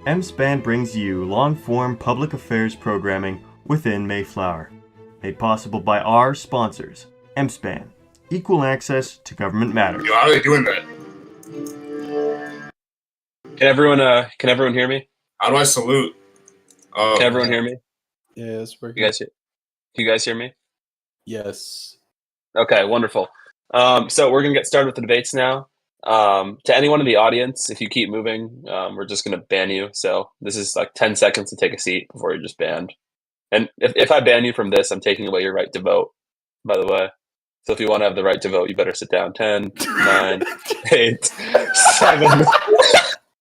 M-SPAN brings you long-form public affairs programming within Mayflower, made possible by our sponsors, M-SPAN, equal access to government matters. How are they doing that? Can everyone hear me? How do I salute? Can everyone hear me? Yeah, it's working. Can you guys hear me? Yes. Okay, wonderful. So we're gonna get started with the debates now. To anyone in the audience, if you keep moving, we're just gonna ban you. So this is like 10 seconds to take a seat before you're just banned. And if I ban you from this, I'm taking away your right to vote, by the way. So if you want to have the right to vote, you better sit down. 10, 9, 8, 7,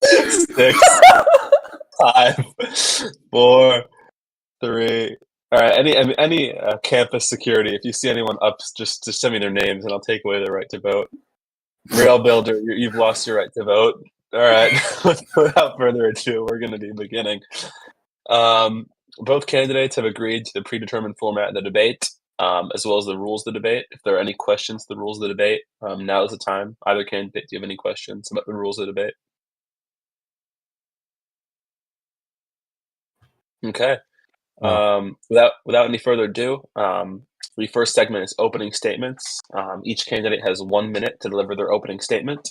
6, 5, 4, 3. All right. Any campus security, if you see anyone up, just send me their names, and I'll take away their right to vote. Rail builder, you've lost your right to vote. All right. Without further ado, we're going to be beginning. Both candidates have agreed to the predetermined format of the debate, as well as the rules of the debate. If there are any questions to the rules of the debate, now is the time. Either candidate, do you have any questions about the rules of the debate? Okay. Without any further ado, the first segment is opening statements. Each candidate has 1 minute to deliver their opening statement.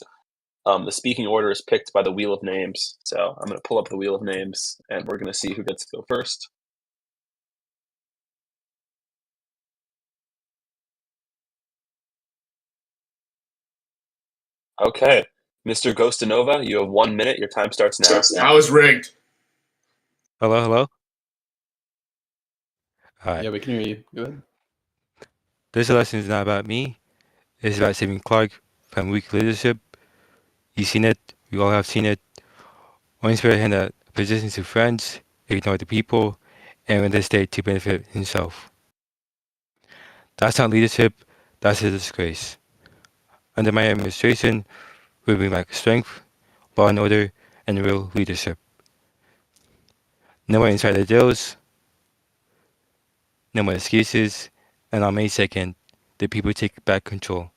The speaking order is picked by the wheel of names. So I'm going to pull up the wheel of names, and we're going to see who gets to go first. Okay. Mr. Ghostanova, you have 1 minute. Your time starts now. I was rigged. Hello? Yeah, we can hear you. Go ahead. This election is not about me. It's about saving Clark from weak leadership. You've seen it. We all have seen it. Orangeburg handed out positions to friends, ignored the people, and went to state to benefit himself. That's not leadership. That's a disgrace. Under my administration, we'll bring back strength, law and order, and real leadership. No more insider deals. No more excuses. And on May 2nd, the people take back control.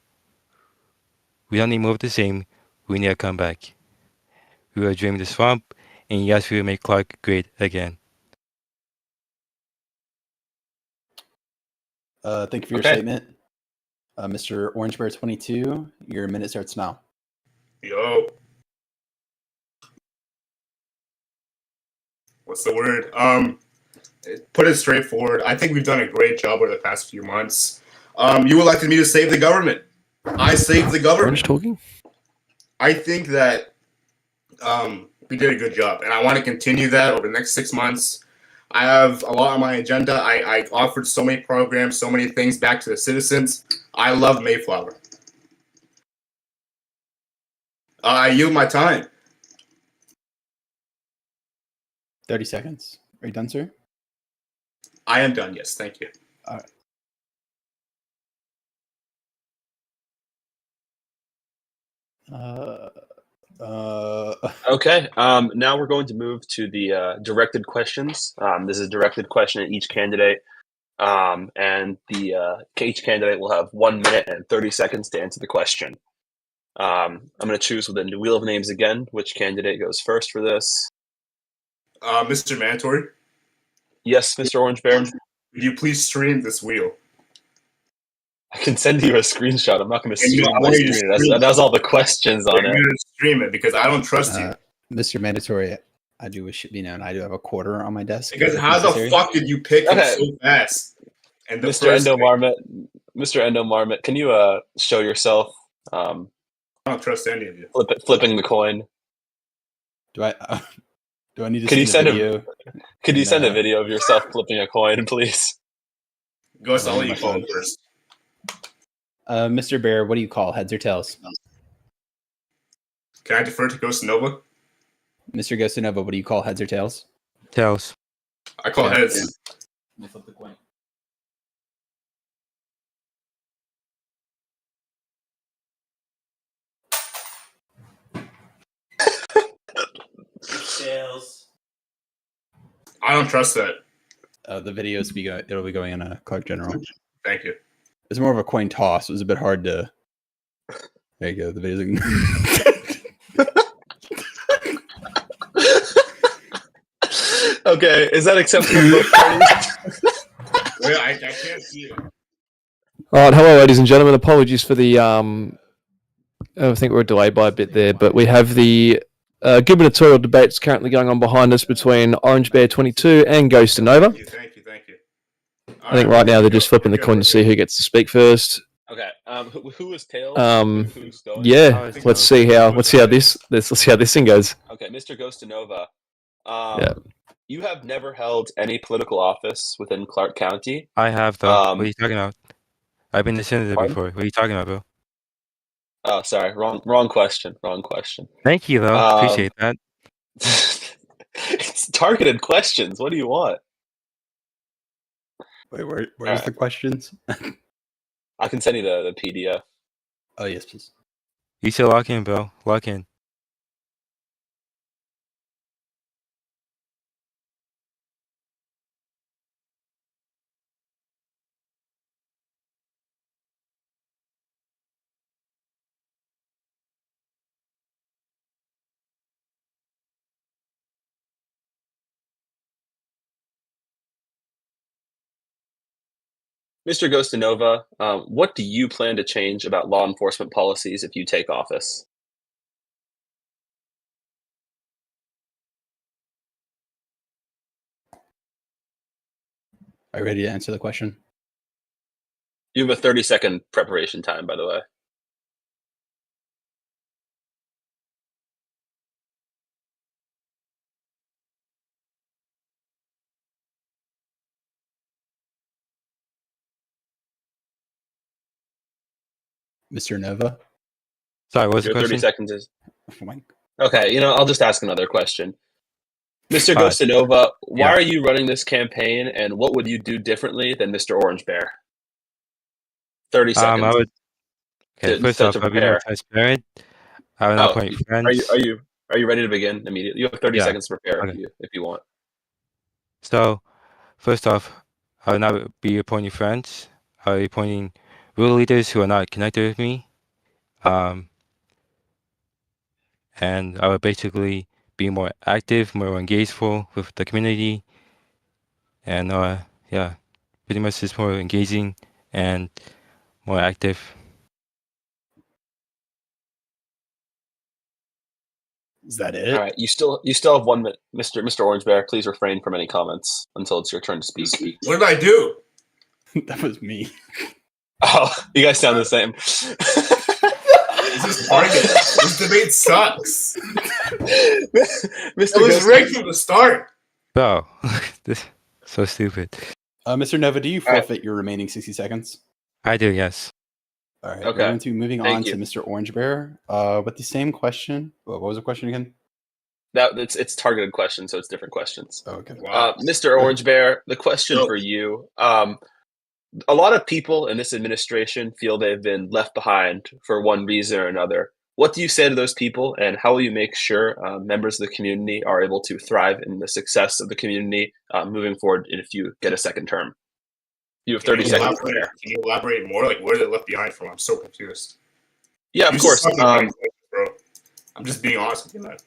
We don't need more of the same. We need a comeback. We will drain the swamp, and yes, we will make Clark great again. Thank you for your statement. Mr. Orangebear 22, your minute starts now. Yo. What's the word? Put it straightforward. I think we've done a great job over the past few months. You elected me to save the government. I saved the government. Orange talking? I think that we did a good job, and I want to continue that over the next 6 months. I have a lot on my agenda. I offered so many programs, so many things back to the citizens. I love Mayflower. I yield my time. 30 seconds. Are you done, sir? I am done, yes. Thank you. All right. Okay. Now we're going to move to the directed questions. This is a directed question at each candidate, and each candidate will have 1 minute and 30 seconds to answer the question. I'm going to choose with the wheel of names again. Which candidate goes first for this? Mr. Mandatory? Yes, Mr. Orange Bear. Would you please stream this wheel? I can send you a screenshot. I'm not going to stream I my want you to screen. stream That has all the questions on You're it. going to stream it because I don't trust you. Mr. Mandatory, I do wish it be known. I do have a quarter on my desk. Because how the fuck did you pick him so fast? And Mr. Endo Marmot, can you show yourself? I don't trust any of you. Flipping the coin. Do I need to Could you send a video? Could you send a video of yourself flipping a coin, please? Ghost, I'll let you call first. Mr. Bear, what do you call, heads or tails? Can I defer to Ghost Nova? Mr. Ghostanova, what do you call, heads or tails? Tails. I call heads. Let me flip the coin. Tails. I don't trust that. The video it'll be going in a Clark General. Thank you. It's more of a coin toss. It was a bit hard to. There you go. The video's. Okay, is that acceptable to both parties? Wait, I can't see it. All right, hello, ladies and gentlemen. Apologies for the I think we're delayed by a bit there, but we have the gubernatorial debates currently going on behind us between Orange Bear 22 and Ghost Nova. Thank you. I think right now they're just flipping the coin to see who gets to speak first. Okay. Who is Tails? Who's going? Yeah, let's see how this thing goes. Okay, Mr. Ghost Nova. Yeah. You have never held any political office within Clark County. I have though. What are you talking about? I've been a senator Pardon? before. What are you talking about, bro? Oh, sorry, wrong question. Thank you, though. Appreciate that. It's targeted questions. What do you want? Wait, where's Alright. the questions? I can send you the PDF. Oh, yes, please. You should lock in, bro. Lock in. Mr. Ghost Nova, what do you plan to change about law enforcement policies if you take office? Are you ready to answer the question? You have a 30-second preparation time, by the way. Mr. Nova? Sorry, what was the Your 30 question? seconds is... Oh my- Okay, I'll just ask another question. Mr. Alright. Ghost Nova, why Yeah. are you running this campaign, and what would you do differently than Mr. Orange Bear? 30 seconds. I would. Okay, to- first to off, I'll be more prepare. transparent. I would not Oh, point friends. Are you ready to begin immediately? You have 30 Yeah. seconds to prepare Okay. if you want. So, first off, I would not be appointing friends. I would be appointing real leaders who are not connected with me. And I would basically be more active, more engageful with the community. And yeah, pretty much just more engaging and more active. Is that it? All right, you still have 1 minute, Mr. Orange Bear. Please refrain from any comments until it's your turn to speak. What did I do? That was me. Oh, you guys sound the same. This is targeted. This debate sucks. Mr. It was Ghost, rigged from the start. Bro, this so stupid. Mr. Nova, do you All right. forfeit your remaining 60 seconds? I do, yes. All right, Okay. we're going to be moving Thank on you. to Mr. Orange Bear with the same question. What was the question again? it's targeted questions, so it's different questions. Oh, okay. Wow. Mr. Orange Bear, the question Oh. for you. A lot of people in this administration feel they've been left behind for one reason or another. What do you say to those people, and how will you make sure members of the community are able to thrive in the success of the community moving forward if you get a second term? You have 30 seconds to prepare. Can you elaborate more? Like, where are they left behind from? I'm so confused. Yeah, of You course. suck at writing questions, bro. I'm just being honest with you, man.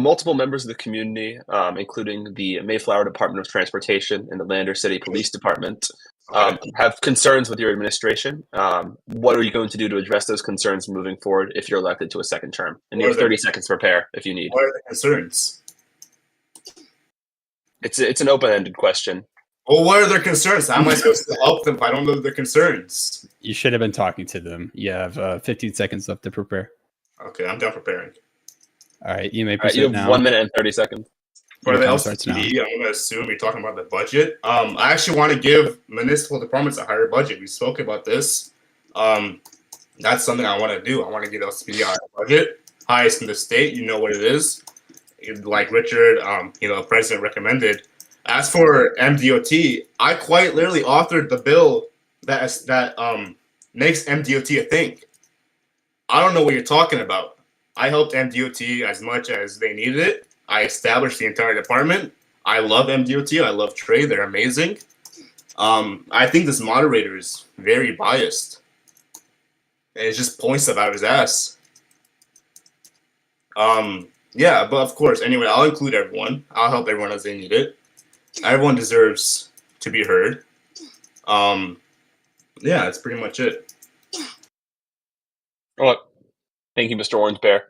Multiple members of the community, including the Mayflower Department of Transportation and the Lander City Police Department, have concerns with your administration. What are you going to do to address those concerns moving forward if you're elected to a second term? And you have 30 seconds to prepare if you need. What are the concerns? It's an open-ended question. Well, what are their concerns? How am I supposed to help them if I don't know their concerns? You should have been talking to them. You have 15 seconds left to prepare. Okay, I'm done preparing. All right, you may All right, proceed you have now. 1 minute and 30 seconds. For Your the time starts now. LCPD, I'm going to assume you're talking about the budget. I actually want to give municipal departments a higher budget. We spoke about this. That's something I want to do. I want to get LCPD a higher budget, highest in the state. You know what it is. Like Richard, the president recommended. As for MDOT, I quite literally authored the bill that makes MDOT a thing. I don't know what you're talking about. I helped MDOT as much as they needed it. I established the entire department. I love MDOT. I love Trey. They're amazing. I think this moderator is very biased. And it just points stuff out of his ass. Yeah, but of course, anyway, I'll include everyone. I'll help everyone as they need it. Everyone deserves to be heard. Yeah, that's pretty much it. All right. Thank you, Mr. Orange Bear.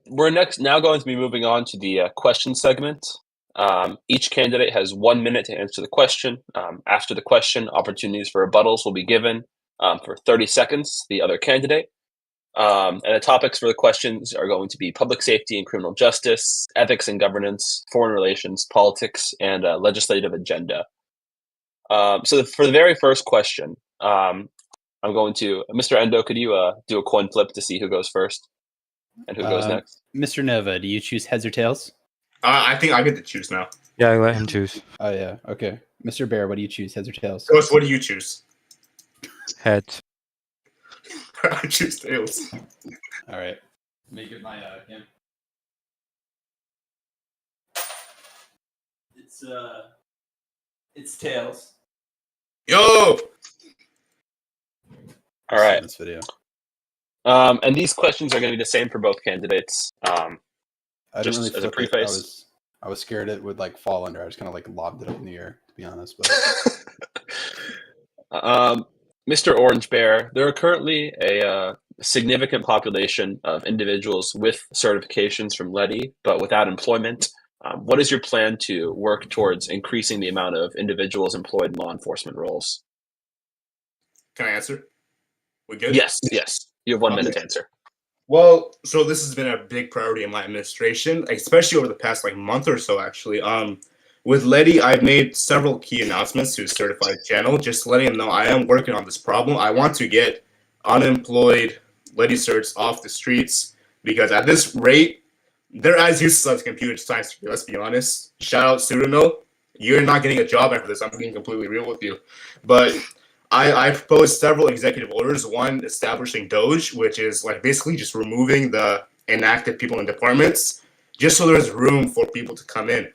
We're now going to be moving on to the question segment. Each candidate has 1 minute to answer the question. After the question, opportunities for rebuttals will be given for 30 seconds to the other candidate. And the topics for the questions are going to be public safety and criminal justice, ethics and governance, foreign relations, politics, and legislative agenda. So for the very first question, I'm going to Mr. Endo. Could you do a coin flip to see who goes first and who goes next? Mr. Nova, do you choose heads or tails? I think I get to choose now. Yeah, I let him choose. Oh yeah, okay. Mr. Bear, what do you choose, heads or tails? Ghost, what do you choose? Heads. I choose tails. All right. Let me get my game. It's tails. Yo! All right. This video. And these questions are going to be the same for both candidates. I didn't Just really as a flip it. preface. I was scared it would like fall under. I just kind of like lobbed it up in the air, to be honest. But Mr. Orange Bear, there are currently a significant population of individuals with certifications from LEDI, but without employment. What is your plan to work towards increasing the amount of individuals employed in law enforcement roles? Can I answer? We good? Yes. You have 1 minute to answer. Well, so this has been a big priority in my administration, especially over the past month or so, actually. With Letty, I've made several key announcements to a certified channel, just letting them know I am working on this problem. I want to get unemployed Letty certs off the streets because at this rate, they're as useless as computer science. Let's be honest. Shout out Pseudono. You're not getting a job after this. I'm being completely real with you. But I proposed several executive orders. One establishing Doge, which is basically just removing the inactive people in departments, just so there's room for people to come in.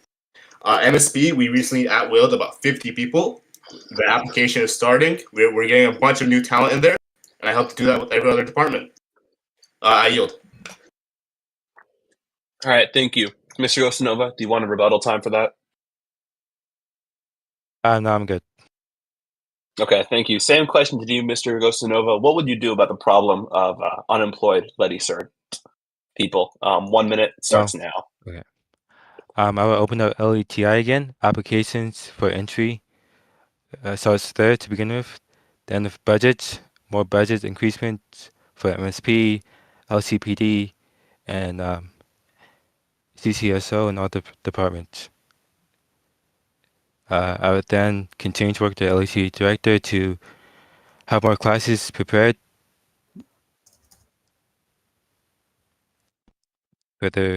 MSP, we recently at-willed about 50 people. The application is starting. We're getting a bunch of new talent in there, and I hope to do that with every other department. I yield. All right, thank you. Mr. Gosanova, do you want a rebuttal time for that? No, I'm good. Okay, thank you. Same question to you, Mr. Gosanova. What would you do about the problem of unemployed LEDI cert people? 1 minute starts now. Okay. I will open up LETI again. Applications for entry starts there to begin with. Then with budgets, more budget increasements for MSP, LCPD, and CCSO and other departments. I would then continue to work with the LEC director to have more classes prepared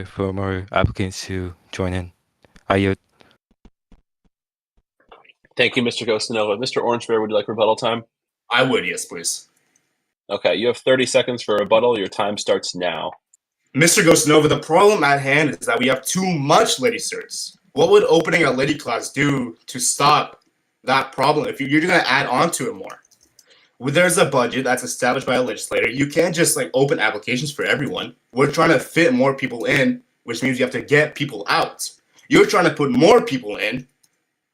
for more applicants to join in. I yield. Thank you, Mr. Gosanova. Mr. Orange Bear, would you like rebuttal time? I would, yes, please. Okay, you have 30 seconds for rebuttal. Your time starts now. Mr. Gosanova, the problem at hand is that we have too much Liddy certs. What would opening a Liddy class do to stop that problem if you're going to add on to it more? Well, there's a budget that's established by a legislator. You can't just open applications for everyone. We're trying to fit more people in, which means you have to get people out. You're trying to put more people in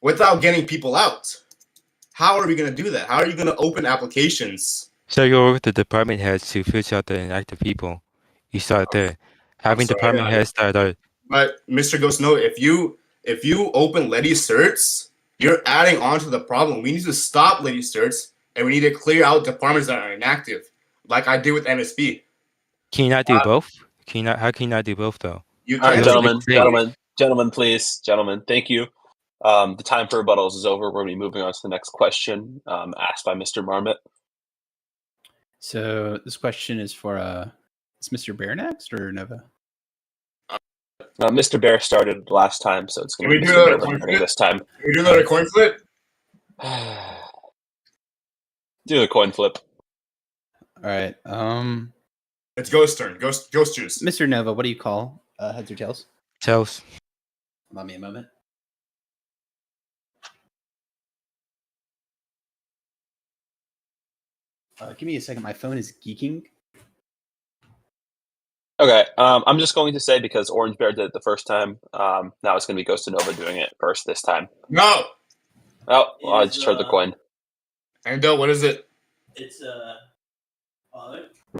without getting people out. How are we going to do that? How are you going to open applications? So you work with the department heads to filter out the inactive people. You start there. Having department heads start out. But Mr. Gosanova, if you open Liddy certs, you're adding on to the problem. We need to stop Liddy certs, and we need to clear out departments that are inactive, like I did with MSP. Can you not do both? How can you not do both though? You All right, can. gentlemen, please. Gentlemen, thank you. The time for rebuttals is over. We're going to be moving on to the next question asked by Mr. Marmot. So this question is for is Mr. Bear next or Nova? Mr. Bear started last time, so it's going to be Mr. Bear starting this time. Can we do another coin flip? Do the coin flip. All right. It's Ghost turn. Ghost choose. Mr. Nova, what do you call heads or tails? Tails. Allow me a moment. Give me a second. My phone is geeking. Okay, I'm just going to say because Orange Bear did it the first time, now it's going to be Ghost of Nova doing it first this time. No. Oh, well, I just heard the coin. Endo, what is it? It's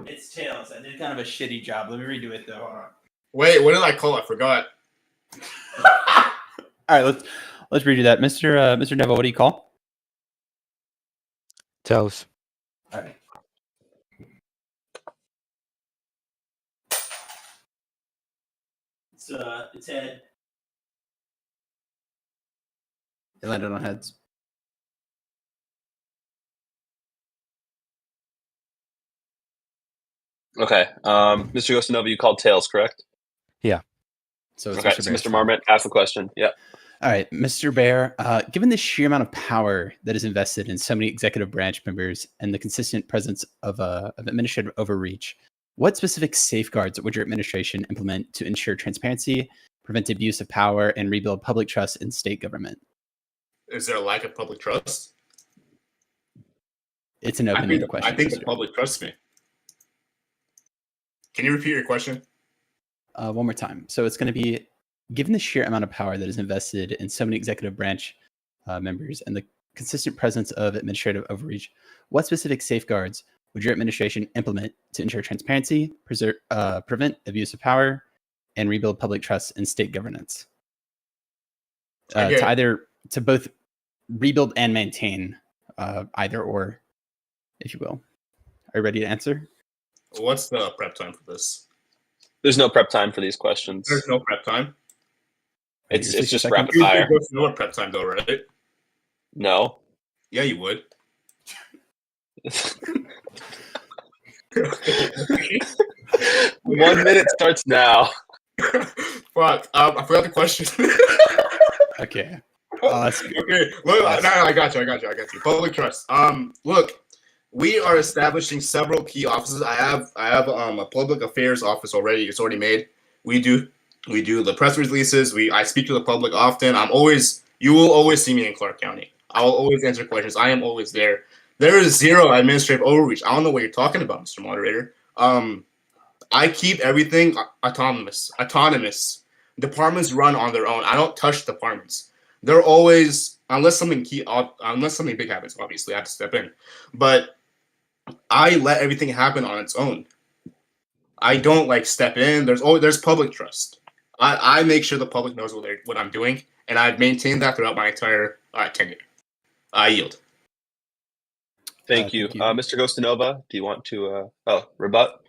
it's Tails. I did kind of a shitty job. Let me redo it though. Hold on. Wait, what did I call? I forgot. All right, let's redo that. Mr. Neville, what do you call? Tails. All right. It's head. It landed on heads. Okay, Mr. Ghost of Nova, you called Tails, correct? So it's Okay, Mr. so Bear's Mr. turn. Marmot, ask the question. Yeah. All right, Mr. Bear, given the sheer amount of power that is invested in so many executive branch members and the consistent presence of administrative overreach, what specific safeguards would your administration implement to ensure transparency, prevent abuse of power, and rebuild public trust in state government? Is there a lack of public trust? It's an open-ended question. I think the Mr. public trusts me. Can you repeat your question? One more time. So it's going to be, given the sheer amount of power that is invested in so many executive branch members and the consistent presence of administrative overreach, what specific safeguards would your administration implement to ensure transparency, prevent abuse of power, and rebuild public trust in state governance? To both rebuild and maintain either or, if you will. Are you ready to answer? What's the prep time for this? There's no prep time for these questions. There's no prep time. It's Here's just your second- rapid fire. There's no prep time though, right? No. Yeah, you would. 1 minute starts now. Fuck. I forgot the question. Okay. Okay. Look, no, I got you. Public trust. Look, we are establishing several key offices. I have a public affairs office already. It's already made. We do the press releases. I speak to the public often. You will always see me in Clark County. I will always answer questions. I am always there. There is zero administrative overreach. I don't know what you're talking about, Mr. Moderator. I keep everything autonomous. Departments run on their own. I don't touch departments. They're always, unless something big happens, obviously I have to step in. But I let everything happen on its own. I don't step in. There's public trust. I make sure the public knows what I'm doing, and I've maintained that throughout my entire tenure. I yield. Thank you. Thank you. Mr. Ghost of Nova, do you want to rebut?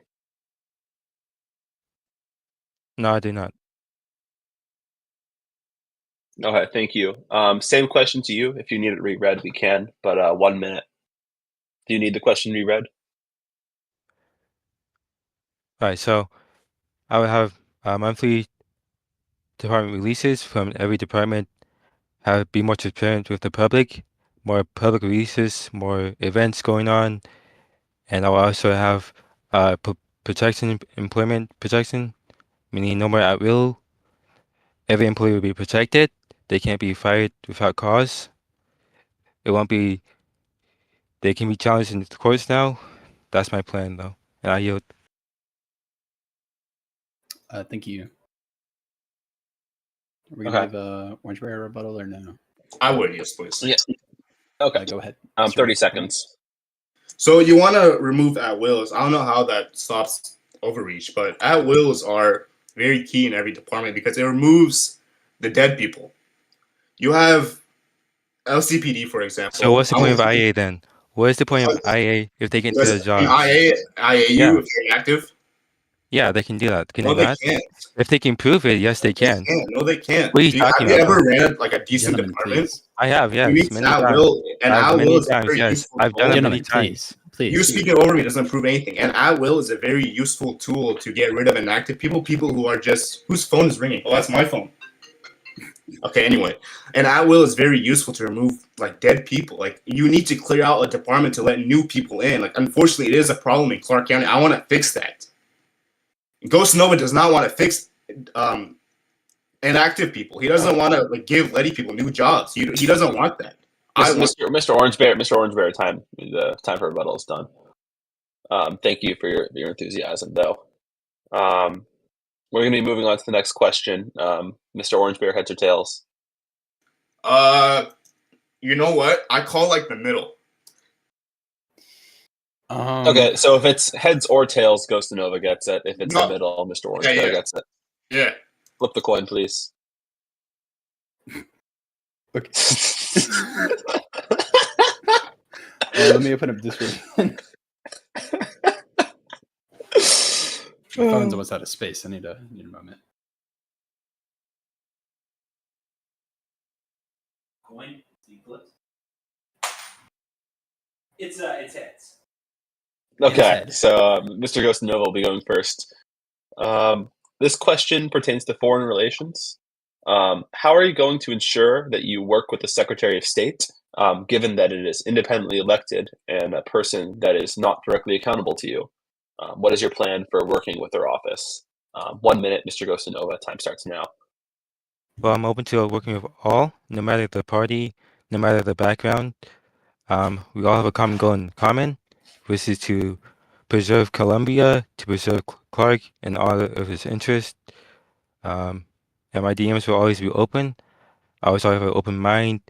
No, I do not. Okay, thank you. Same question to you. If you need it reread, we can, but 1 minute. Do you need the question reread? All right, so I would have monthly department releases from every department, be more transparent with the public, more public releases, more events going on, and I will also have employment protection, meaning no more at will. Every employee will be protected. They can't be fired without cause. They can be challenged in the courts now. That's my plan, though, and I yield. Thank you. Are we going to give Orange Bear a rebuttal or no? I would, yes, please. Yeah. Okay. Go ahead. 30 seconds. So you want to remove at wills. I don't know how that stops overreach, but at wills are very key in every department because it removes the dead people. You have LCPD, for example. So what's the point of IA then? What is the point of IA if they can do the job? IAU, if they're inactive? Yeah, they can do that. Can No, they they not? can't. If they can prove it, yes, they can. No, they can't. What are you talking Have you about? ever ran a decent Gentlemen, department? please. I have, yes, You need many at times. will, and at will is a times, very yes. useful I've done it tool. many Gentlemen, times. please. You speaking over me doesn't prove anything. And at will is a very useful tool to get rid of inactive people who are just whose phone is ringing. Oh, that's my phone. Okay, anyway. And at will is very useful to remove dead people. You need to clear out a department to let new people in. Unfortunately, it is a problem in Clark County. I want to fix that. Ghost Nova does not want to fix inactive people. He doesn't want to give Letty people new jobs. He doesn't want that. Mr. Orange Bear, time. The time for rebuttal is done. Thank you for your enthusiasm, though. We're going to be moving on to the next question. Mr. Orange Bear, heads or tails? You know what? I call like the middle. Okay, so if it's heads or tails, Ghost of Nova gets it. If it's No. the middle, Mr. Orange Yeah, Bear yeah. gets it. Yeah. Flip the coin, please. Okay. Let me open up Discord. My phone's almost out of space. I need a moment. Coin. It's heads. Okay, so Mr. Ghost of Nova will be going first. This question pertains to foreign relations. How are you going to ensure that you work with the Secretary of State, given that it is independently elected and a person that is not directly accountable to you? What is your plan for working with their office? 1 minute, Mr. Ghost of Nova. Time starts now. Well, I'm open to working with all, no matter the party, no matter the background. We all have a common goal in common, which is to preserve Colombia, to preserve Clark and all of his interests. And my DMs will always be open. I always have an open mind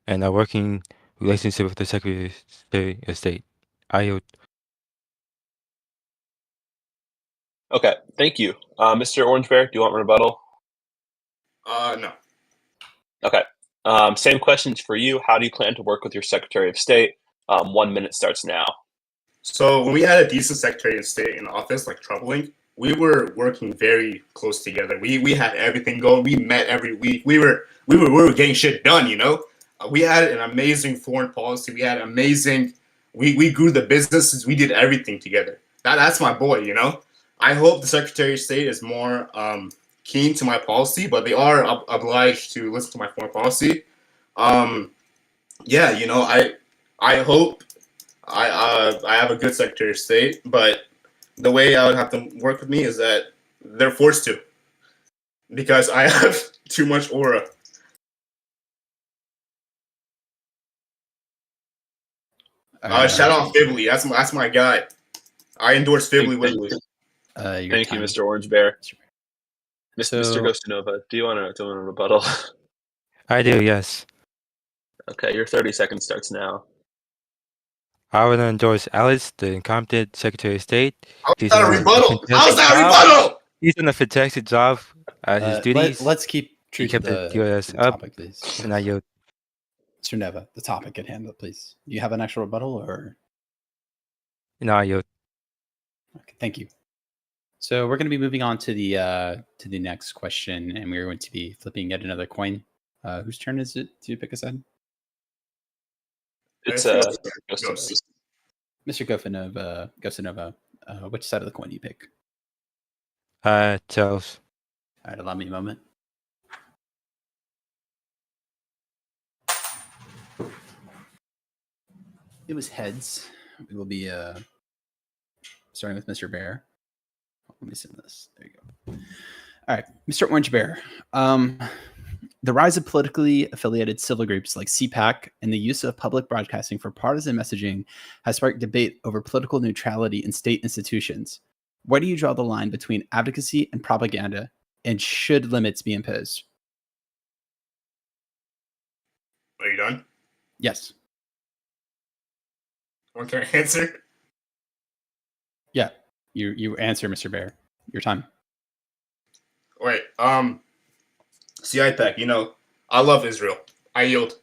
and a working relationship with the Secretary of State. I yield. Okay, thank you. Mr. Orange Bear, do you want rebuttal? No. Okay. Same questions for you. How do you plan to work with your Secretary of State? 1 minute starts now. So when we had a decent Secretary of State in office, like Troubling, we were working very close together. We had everything going. We met every week. We were getting shit done. You know, we had an amazing foreign policy. We had amazing. We grew the businesses. We did everything together. That's my boy. You know, I hope the Secretary of State is more keen to my policy, but they are obliged to listen to my foreign policy. Yeah, you know, I hope I have a good Secretary of State, but the way I would have to work with me is that they're forced to, because I have too much aura. Shout out Fibley. That's my guy. I endorse Fibley Wibley. Thank you, Mr. Orange Bear. Mr. Ghost of Nova, do you want to rebuttal? I do, yes. Okay, your 30 seconds starts now. I would endorse Alice, the incompetent Secretary of State. How's that a rebuttal? How's that a rebuttal? He's done a fantastic job at his duties. Let's keep true to the the up, topic, please. and I yield. Mr. Neva, the topic at hand, please. Do you have an actual rebuttal, or? No, I yield. Okay, thank you. So we're going to be moving on to the next question, and we're going to be flipping yet another coin. Whose turn is it to pick a side? It's Ghost. Mr. Gofanova, which side of the coin do you pick? Tails. All right, allow me a moment. It was heads. We will be starting with Mr. Bear. Let me send this. There you go. All right, Mr. Orange Bear. The rise of politically affiliated civil groups like CPAC and the use of public broadcasting for partisan messaging has sparked debate over political neutrality in state institutions. Where do you draw the line between advocacy and propaganda, and should limits be imposed? Are you done? Yes. Want to answer? Yeah. You answer, Mr. Bear. Your time. Wait. CIPAC, you know, I love Israel. I yield.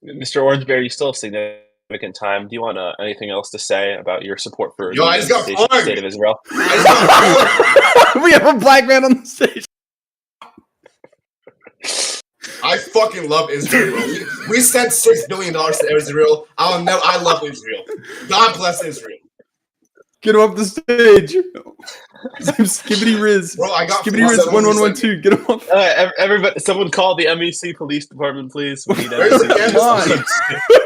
Mr. Orange Bear, you still have significant time. Do you want anything else to say about your support for I just got the state of Israel? We have a black man on the stage. I fucking love Israel, bro. We sent $6 billion to Israel. I love Israel. God bless Israel. Get him off the stage. Skibbity Riz. Bro, I got Skibbity Riz 1112. Get him off. Everybody, someone call the MEC police department, please. We need Where's the MEC.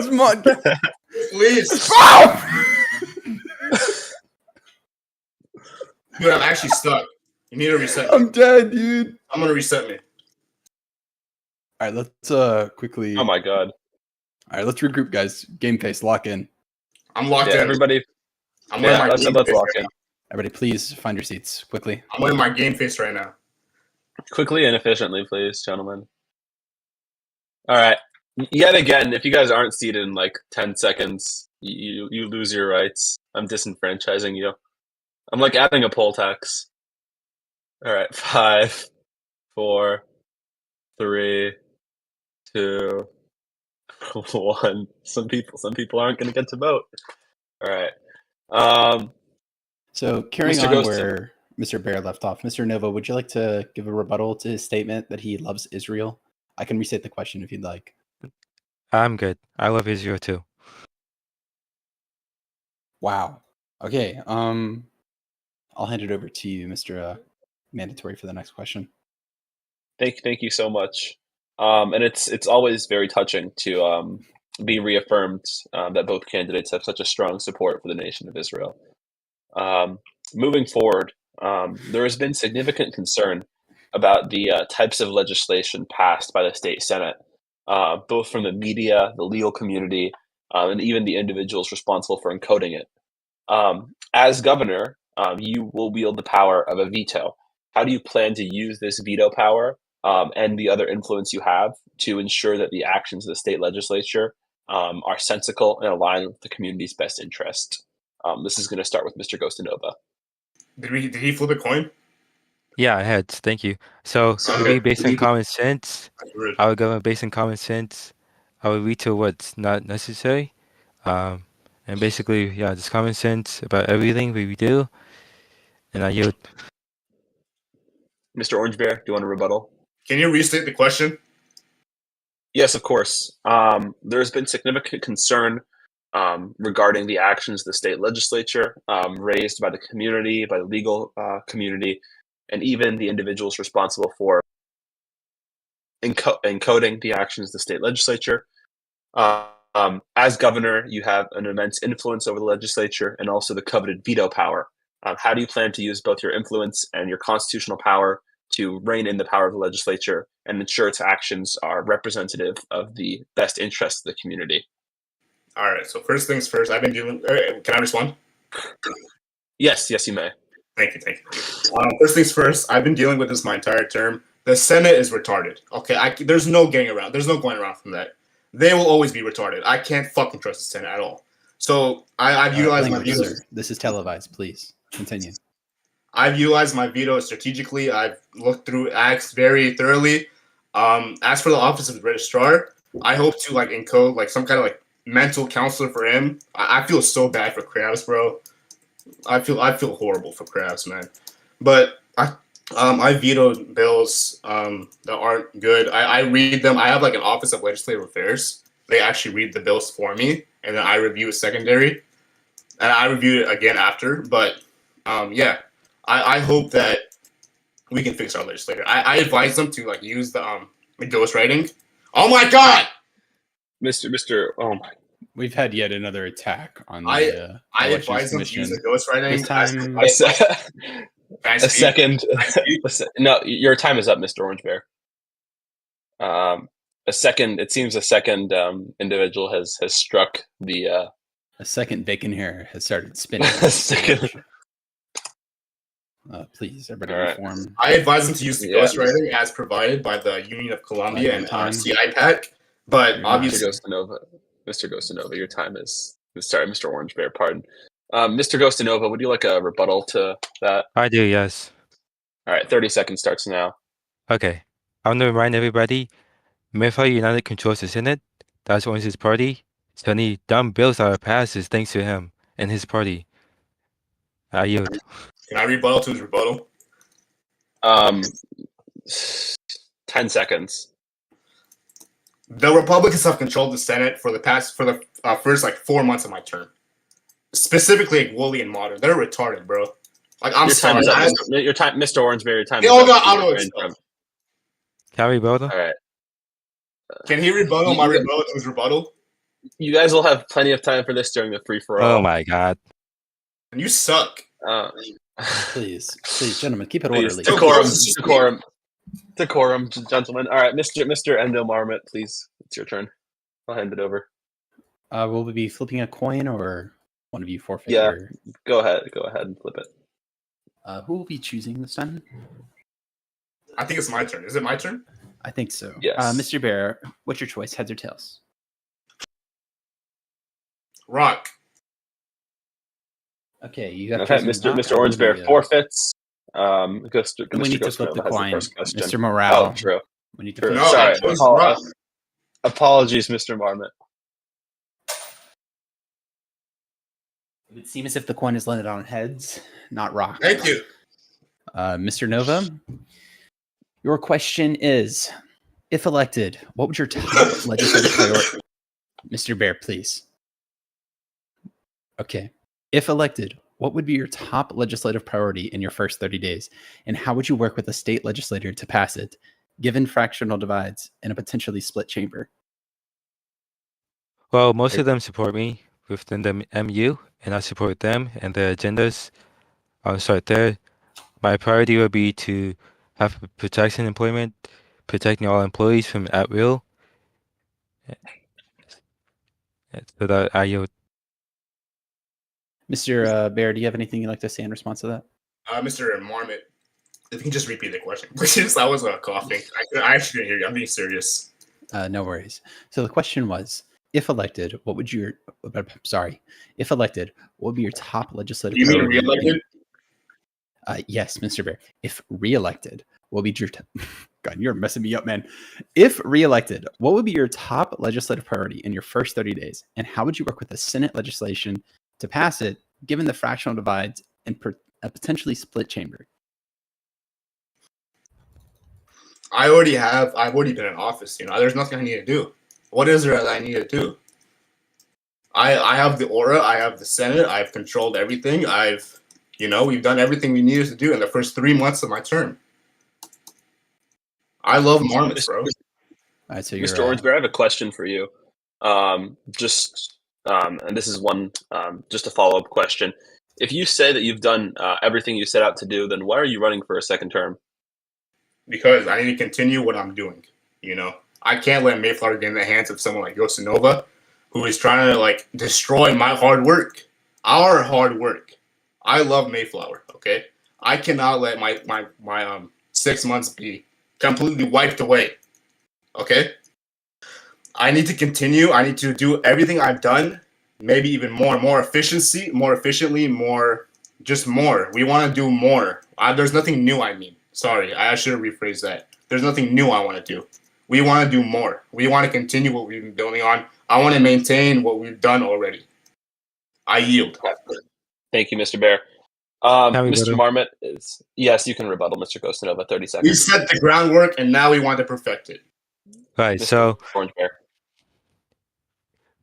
camera? Please. Dude, I'm actually stuck. You need to reset me. I'm dead, dude. I'm gonna reset me. All right, let's quickly. Oh my god. All right, let's regroup, guys. Game face, lock in. I'm locked in. Everybody. I'm wearing my let's lock in. Everybody, please find your seats quickly. I'm wearing my game face right now. Quickly and efficiently, please, gentlemen. All right. Yet again, if you guys aren't seated in like 10 seconds, you lose your rights. I'm disenfranchising you. I'm like adding a poll tax. All right. 5, 4, 3, 2, 1. Some people aren't going to get to vote. All right. So carrying Mr. on Ghost- where Mr. Bear left off, Mr. Nova, would you like to give a rebuttal to his statement that he loves Israel? I can restate the question if you'd like. I'm good. I love Israel too. Wow. Okay. I'll hand it over to you, Mr. Mandatory, for the next question. Thank you so much. And it's always very touching to be reaffirmed that both candidates have such a strong support for the nation of Israel. Moving forward, there has been significant concern about the types of legislation passed by the state Senate, both from the media, the legal community, and even the individuals responsible for encoding it. As governor, you will wield the power of a veto. How do you plan to use this veto power and the other influence you have to ensure that the actions of the state legislature are sensical and aligned with the community's best interest? This is going to start with Mr. Ghostanova. Did he flip a coin? Yeah, I had. Thank you. So it would be based on common sense. That's rude. I would go based on common sense. I would veto what's not necessary. And basically, yeah, just common sense about everything we do. And I yield. Mr. Orange Bear, do you want a rebuttal? Can you restate the question? Yes, of course. There's been significant concern regarding the actions of the state legislature raised by the community, by the legal community, and even the individuals responsible for encoding the actions of the state legislature. As governor, you have an immense influence over the legislature and also the coveted veto power. How do you plan to use both your influence and your constitutional power to rein in the power of the legislature and ensure its actions are representative of the best interests of the community? All right. So first things first. I've been dealing. Can I respond? Yes, you may. Thank you. First things first. I've been dealing with this my entire term. The Senate is retarded. Okay. There's no getting around. There's no going around from that. They will always be retarded. I can't fucking trust the Senate at all. So I've utilized my veto. This is televised. Please continue. I've utilized my veto strategically. I've looked through acts very thoroughly. As for the office of the registrar, I hope to like encode like some kind of like mental counselor for him. I feel so bad for Krabs, bro. I feel horrible for Krabs, man. But I vetoed bills that aren't good. I read them. I have like an office of legislative affairs. They actually read the bills for me, and then I review it secondary, and I review it again after. But yeah, I hope that we can fix our legislator. I advise them to like use the ghostwriting. Oh my god, Mr. Oh my. We've had yet another attack on the I Elections advise them to Commission. use the ghostwriting. This time, A second. No, your time is up, Mr. Orange Bear. A second. It seems a second individual has struck the. a second bacon hair has started spinning. A second. Please, everybody, All right. reform. I advise them to use the ghostwriting as provided by the Union of Columbia and CIPAC. But obviously, Mr. Ghostanova, your time is. Sorry, Mr. Orange Bear. Pardon. Mr. Ghostanova, would you like a rebuttal to that? I do, yes. All right, 30 seconds starts now. Okay. I want to remind everybody, Mayflower United controls the Senate. That's Orange's party. So any dumb bills that are passed is thanks to him and his party. I yield. can I rebuttal to his rebuttal? 10 seconds. The Republicans have controlled the Senate for the first like 4 months of my term. Specifically, like, Woolley and Modern. They're retarded, bro. Like I'm Your time sorry. is up, your time, Mr. Orangeberry. Your time. Oh is god, up. I don't know. Can I rebuttal? All right. Can he rebuttal my rebuttal to his rebuttal? You guys will have plenty of time for this during the free for all. Oh my god. And you suck. Please, gentlemen, keep it Please, orderly. decorum, gentlemen. All right, Mr. Endo Marmot, please. It's your turn. I'll hand it over. Will we be flipping a coin, or one of you forfeit? Yeah. Go ahead and flip it. Who will be choosing this time? I think it's my turn. Is it my turn? I think so. Yes. Mr. Bear, what's your choice? Heads or tails? Rock. Okay, you have Okay, chosen Mr. rock. Orange Bear The, forfeits. Goes to, and we Mr. need to Ghost flip the Nova has coin. first question. Mr. Morale. Oh, true. We need to True. flip No, Sorry. I chose rock. Apologies, Mr. Marmot. It would seem as if the coin is landed on heads, not rock. Thank you. Mr. Nova, your question is, if elected, what would your top legislative priority? Mr. Bear, please. Okay. If elected, what would be your top legislative priority in your first 30 days? And how would you work with the state legislature to pass it, given fractional divides in a potentially split chamber? Well, most of them support me within the MU, and I support them and their agendas. I'll start there. My priority would be to have protection employment, protecting all employees from at will. So that I yield. Mr. Bear, do you have anything you'd like to say in response to that? Mr. Marmot, if you can just repeat the question, please. I was coughing. I actually didn't hear you. I'm being serious. No worries. So the question was, if elected, what would your if elected, what would be your top legislative You mean priority? re-elected? Yes, Mr. Bear. If re-elected, what would be your God, you're messing me up, man. If re-elected, what would be your top legislative priority in your first 30 days? And how would you work with the Senate legislation to pass it, given the fractional divides and a potentially split chamber? I've already been in office. There's nothing I need to do. What is there that I need to do? I have the aura. I have the Senate. I've controlled everything. We've done everything we needed to do in the first 3 months of my term. I love marmots, bro. All right, so Mr. Orange Bear, I have a question for you. And this is one, just a follow-up question. If you say that you've done everything you set out to do, then why are you running for a second term? Because I need to continue what I'm doing. I can't let Mayflower get in the hands of someone like Yosinova, who is trying to destroy my hard work, our hard work. I love Mayflower. Okay, I cannot let my 6 months be completely wiped away. Okay, I need to continue. I need to do everything I've done, maybe even more efficiently, more. We want to do more. There's nothing new. Sorry, I should have rephrased that. There's nothing new I want to do. We want to do more. We want to continue what we've been building on. I want to maintain what we've done already. I yield. Thank you, Mr. Bear. Mr. Marmot is yes, you can rebuttal, Mr. Ghostanova. 30 seconds. We set the groundwork, and now we want to perfect it. Right. Mr. So Orange Bear.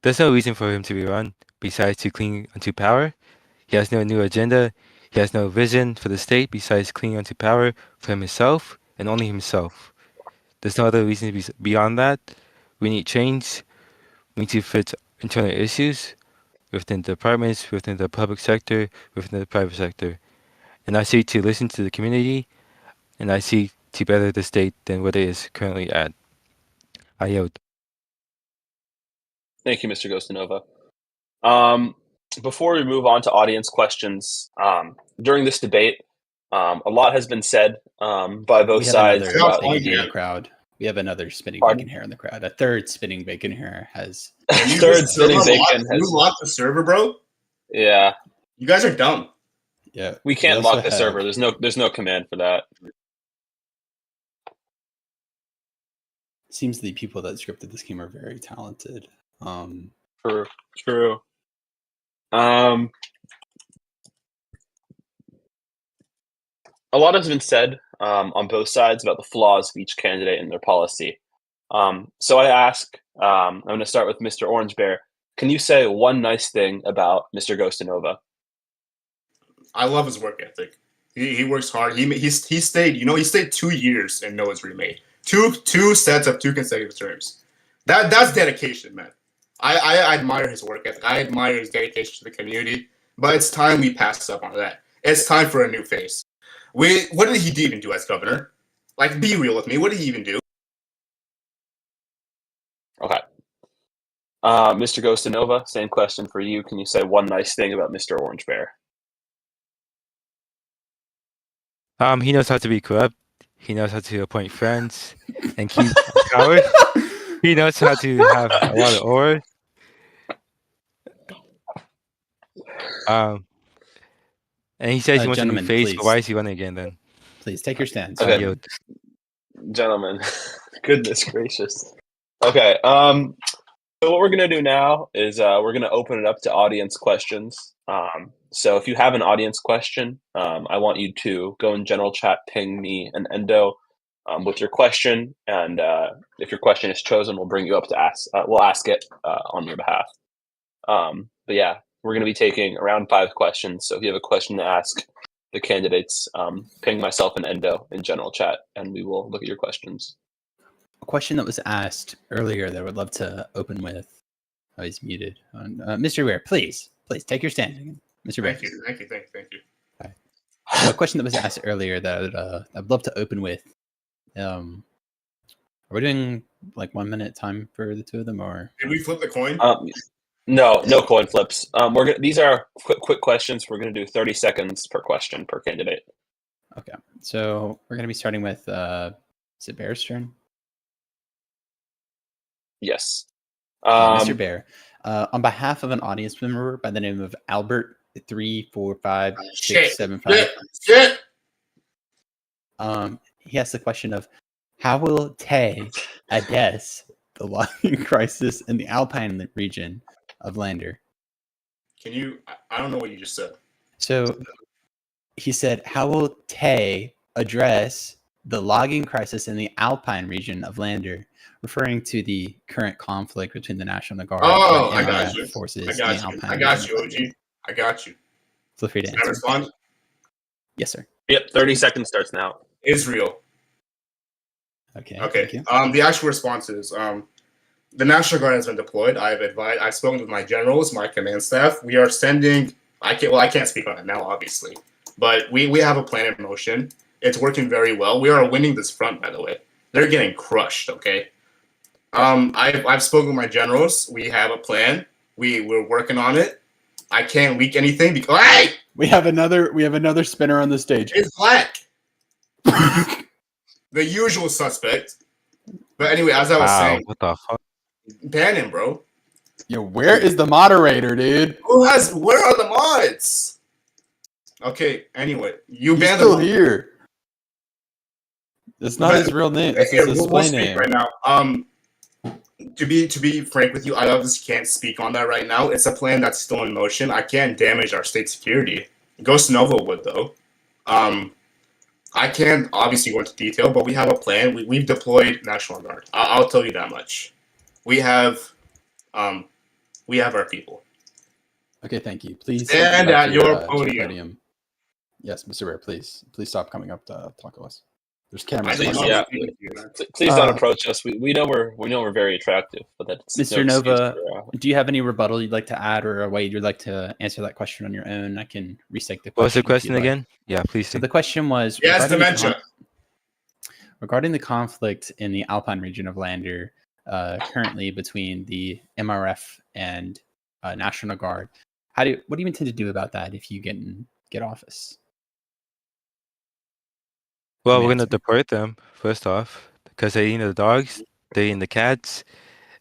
there's no reason for him to be run besides to cling onto power. He has no new agenda. He has no vision for the state besides clinging onto power for himself and only himself. There's no other reason beyond that. We need change. We need to fix internal issues within departments, within the public sector, within the private sector. And I seek to listen to the community, and I seek to better the state than what it is currently at. I yield. Thank you, Mr. Ghostanova. Before we move on to audience questions, during this debate, a lot has been said by both sides about spinning in the crowd. We have another spinning bacon hair in the crowd. A third spinning bacon hair has. Third spinning bacon has. You locked the server, bro? Yeah. You guys are dumb. Yeah. We can't lock the server. There's no command for that. Seems the people that scripted this game are very talented. True. A lot has been said on both sides about the flaws of each candidate and their policy. So I ask, I'm going to start with Mr. Orange Bear. Can you say one nice thing about Mr. Ghostanova? I love his work ethic. He works hard. He stayed. He stayed 2 years and Noah's remade. Two sets of 2 consecutive terms. That's dedication, man. I admire his work ethic. I admire his dedication to the community. But it's time we pass up on that. It's time for a new face. What did he even do as governor? Be real with me. What did he even do? Okay. Mr. Ghostanova, same question for you. Can you say one nice thing about Mr. Orange Bear? He knows how to be corrupt. He knows how to appoint friends and keep power. He knows how to have a lot of aura. Um, and he says he wants a new Gentlemen, face, but please. why is he running again then? Please take your stands. Okay. Yo, Gentlemen, goodness gracious. Okay. So what we're gonna do now is we're gonna open it up to audience questions. So if you have an audience question, I want you to go in general chat, ping me and Endo with your question, and if your question is chosen, we'll bring you up to ask. We'll ask it on your behalf. But yeah, we're gonna be taking around 5 questions. So if you have a question to ask the candidates, ping myself and Endo in general chat, and we will look at your questions. A question that was asked earlier that I would love to open with. Oh, he's muted. Mr. Ware, please take your stand again. Mr. Ware. Thank you. A question that was asked earlier that I'd love to open with. Are we doing like 1 minute time for the two of them, or Did we flip the coin? No coin flips. These are quick questions. We're gonna do 30 seconds per question per candidate. okay? So we're gonna be starting with is it Bear's turn? Yes. Mr. Bear, on behalf of an audience member by the name of Albert 345675, Shit. he asked the question of how will Tay address the logging crisis in the Alpine region of Lander? Can you? I don't know what you just said. So he said, how will Tay address the logging crisis in the Alpine region of Lander, referring to the current conflict between the National Guard Oh, and I got NRF you. forces I in got the you. Alpine I got region you, of Lander. OG. I got you. Feel free to Can I answer. respond? Yes, sir. Yep. 30 seconds starts now. Israel. Okay. Okay. Thank you. The actual response is the National Guard has been deployed. I've spoken with my generals, my command staff. We are sending. I can't speak on it now, obviously, but we have a plan in motion. It's working very well. We are winning this front, by the way. They're getting crushed. Okay. I've spoken with my generals. We have a plan. We're working on it. I can't leak anything because hey, We have another spinner on the stage. it's black. The usual suspect. But anyway, as I was wow, saying, what the fuck? ban him, bro. Yo, where is the moderator, dude? Where are the mods? Okay, anyway, you He's banned still the here. That's not his real name. That's his display name. right now. To be frank with you, I obviously can't speak on that right now. It's a plan that's still in motion. I can't damage our state security. Ghost Nova would though. I can't obviously go into detail, but we have a plan. We've deployed National Guard. I'll tell you that much. We have our people. Okay, thank you. Please Stand go back at to your to podium. Yes, Mr. Rare, please stop coming up to talk to us. There's cameras. I think Yeah. Please don't Uh, approach us. We know we're very attractive, but that's Mr. no excuse Nova, for, do you have any rebuttal you'd like to add, or a way you'd like to answer that question on your own? I can restate the question. What was the if you'd question like. again? Yeah, please So do. the question was Yes, dementia. regarding the conflict in the Alpine region of Lander, currently between the MRF and National Guard. What do you intend to do about that if you get office? Well, Let me we're gonna answer. deport them first off because they're eating the dogs, they're eating the cats,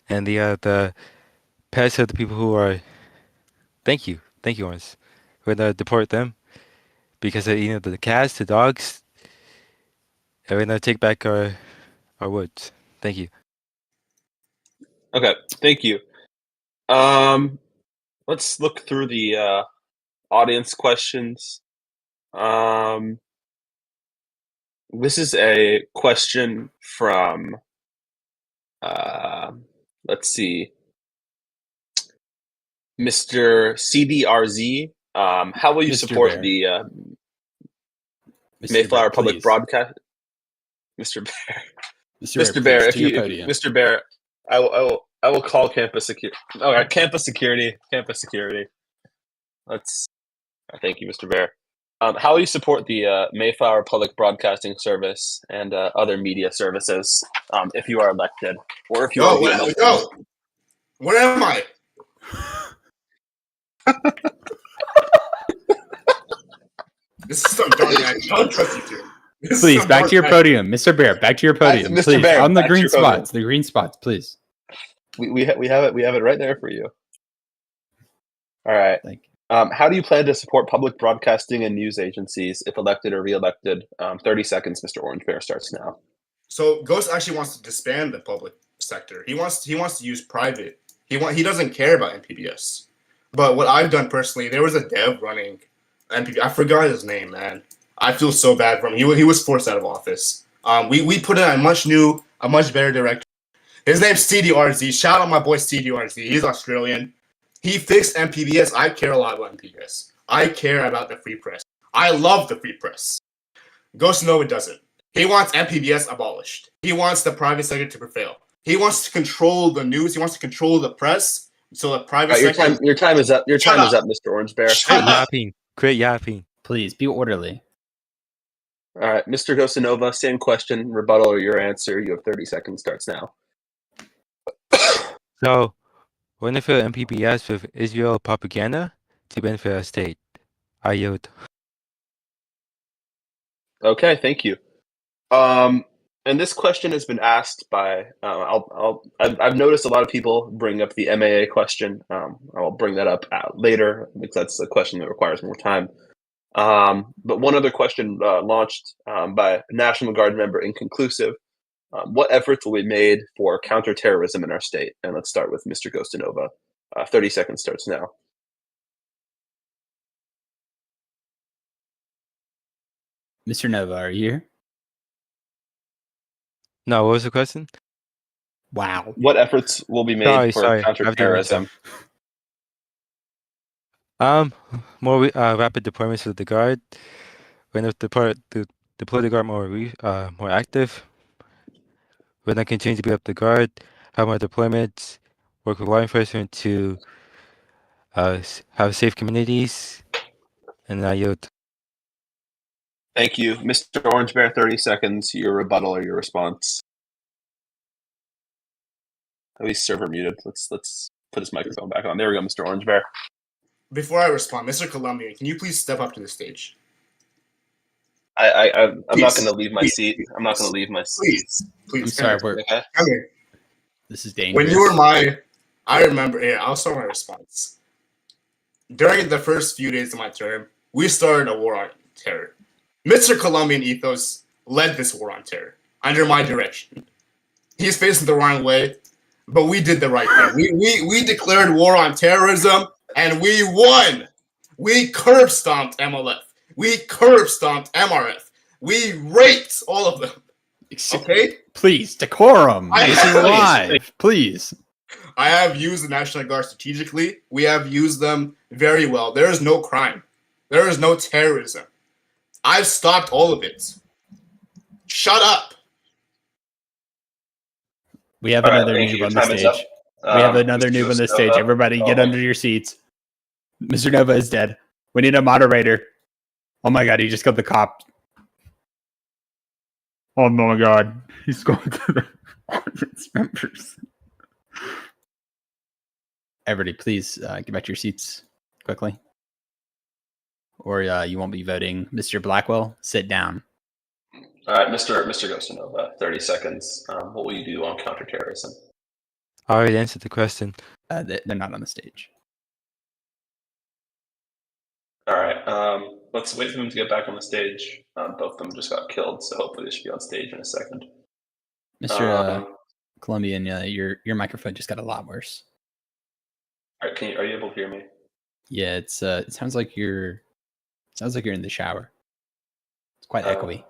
and the pets of the people who are. Thank you, Orange. We're gonna deport them because they're eating the cats, the dogs, and we're gonna take back our woods. Thank you. Okay, thank you. Let's look through the audience questions. This is a question from let's see, Mr. CDRZ. How will you Mr. support Bear. the Mr. Mayflower Bear, Public please. Broadcast? Mr. Bear. Mr. Bear, please, if to your you, podium. Mr. Bear, I will call campus security. Okay, campus security. Let's. Thank you, Mr. Bear. How will you support the Mayflower Public Broadcasting Service and other media services if you are elected, or if you are elected? Where am I? This is some dark act. I don't trust you two. This is Please, some back dark to your act. podium, Mr. Bear. Back to your podium, Mr. please. Bear, On the back to green your podium. spots. The green spots, please. We have it right there for you. All right. Thank you. How do you plan to support public broadcasting and news agencies if elected or re-elected? 30 seconds, Mr. Orange Bear starts now. So Ghost actually wants to disband the public sector. He wants to use private. He doesn't care about MPBS. But what I've done personally, there was a dev running MPBS. I forgot his name, man. I feel so bad for him. He was forced out of office. We put in a much better director. His name's CDRZ. Shout out my boy CDRZ. He's Australian. He fixed MPBS. I care a lot about MPBS. I care about the free press. I love the free press. Ghost Nova doesn't. He wants MPBS abolished. He wants the private sector to prevail. He wants to control the news. He wants to control the press. So the private sector. Your time is up. Your time is up, Mr. Orange Bear. Quit yapping. Quit yapping. Please be orderly. All right, Mr. Gosanova, same question, rebuttal or your answer. You have 30 seconds. Starts now. So, when I fill MPBS with Israel propaganda to benefit our state, I yield. Okay, thank you. And this question has been asked by. I've noticed a lot of people bring up the MAA question. I'll bring that up later because that's a question that requires more time. But one other question launched by a National Guard member, inconclusive. What efforts will be made for counterterrorism in our state? And let's start with Mr. Gostanova. 30 seconds starts now. Mr. Nova, are you here? No, what was the question? Wow. What efforts will be made for counterterrorism? More rapid deployments of the guard. When deploy the guard more active. When I continue to build up the guard, have more deployments, work with law enforcement to have safe communities, and I yield. Thank you, Mr. Orange Bear. 30 seconds. Your rebuttal or your response. At least server muted. Let's put his microphone back on. There we go, Mr. Orange Bear. Before I respond, Mr. Colombian, can you please step up to the stage? I'm not going to leave my seat. I'm not going to leave my seat. Please. I'm sorry. Okay. Come here. This is dangerous. When you were I remember. Yeah, I'll start my response. During the first few days of my term, we started a war on terror. Mr. Colombian Ethos led this war on terror under my direction. He's facing the wrong way, but we did the right thing. We declared war on terrorism, and we won. We curb stomped MLF. We curb stomped MRF. We raped all of them. Okay? Please, decorum. This is live. Please. I have used the National Guard strategically. We have used them very well. There is no crime. There is no terrorism. I've stopped all of it. Shut up. We have another noob on the stage. We have another noob on the stage. Everybody get under your seats. Mr. Nova is dead. We need a moderator. Oh my god, he just got the cop. Oh my god. He's going to the audience members. Everybody, please get back to your seats quickly. Or you won't be voting. Mr. Blackwell, sit down. All right, Mr. Gostanova, 30 seconds. What will you do on counterterrorism? I already answered the question. They're not on the stage. All right, let's wait for them to get back on the stage. Both of them just got killed, so hopefully they should be on stage in a second. Mr. Colombian, your microphone just got a lot worse. All right, are you able to hear me? Yeah, it sounds like you're in the shower. It's quite echoey.